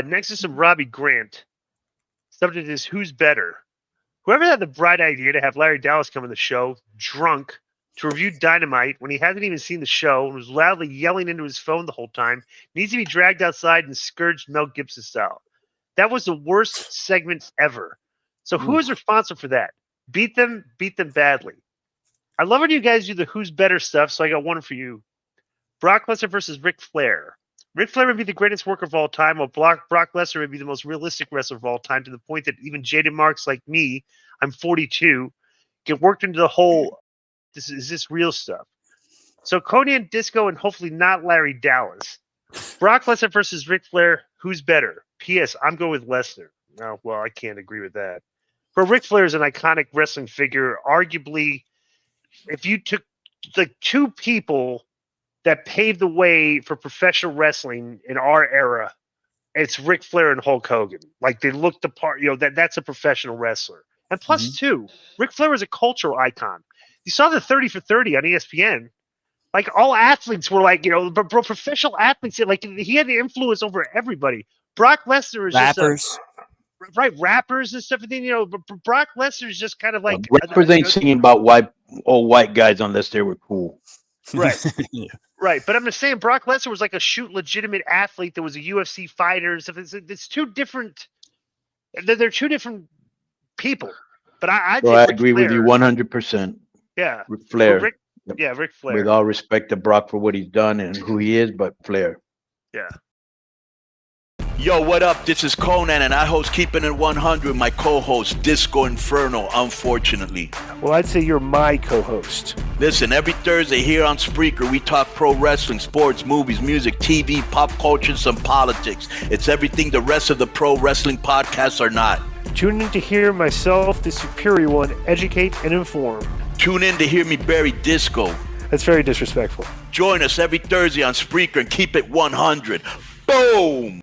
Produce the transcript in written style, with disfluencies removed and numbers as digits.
Next is some Robbie Grant. Subject is who's better. Whoever had the bright idea to have Larry Dallas come on the show, drunk, to review Dynamite when he hasn't even seen the show and was loudly yelling into his phone the whole time, needs to be dragged outside and scourged Mel Gibson style. That was the worst segment ever. So who is responsible for that? Beat them badly. I love when you guys do the who's better stuff, so I got one for you. Brock Lesnar versus Ric Flair. Ric Flair would be the greatest worker of all time, while Brock Lesnar would be the most realistic wrestler of all time, to the point that even jaded marks like me, I'm 42, get worked into the whole, is this real stuff? So Konnan, Disco, and hopefully not Larry Dallas. Brock Lesnar versus Ric Flair, who's better? P.S. I'm going with Lesnar. Oh, well, I can't agree with that. For Ric Flair is an iconic wrestling figure. Arguably, if you took the two people that paved the way for professional wrestling in our era, it's Ric Flair and Hulk Hogan. Like, they looked the part, that's a professional wrestler. And plus, too, Ric Flair was a cultural icon. You saw the 30 for 30 on ESPN. Like, all athletes were like, professional athletes, like, he had the influence over everybody. Brock Lesnar is rappers. Rappers and stuff. But Brock Lesnar is just kind of like rappers ain't singing about all white guys unless they were cool. Right. Yeah. Right. But I'm just saying Brock Lesnar was like a legitimate athlete that was a UFC fighter and stuff. It's two different. They're two different people. But I agree with you 100%. Yeah. Ric Flair. Ric Flair. With all respect to Brock for what he's done and who he is, but Flair. Yeah. Yo, what up? This is Konnan, and I host Keeping It 100 with my co-host, Disco Inferno, unfortunately. Well, I'd say you're my co-host. Listen, every Thursday here on Spreaker, we talk pro wrestling, sports, movies, music, TV, pop culture, and some politics. It's everything the rest of the pro wrestling podcasts are not. Tune in to hear myself, the superior one, educate and inform. Tune in to hear me bury Disco. That's very disrespectful. Join us every Thursday on Spreaker and keep it 100. Boom!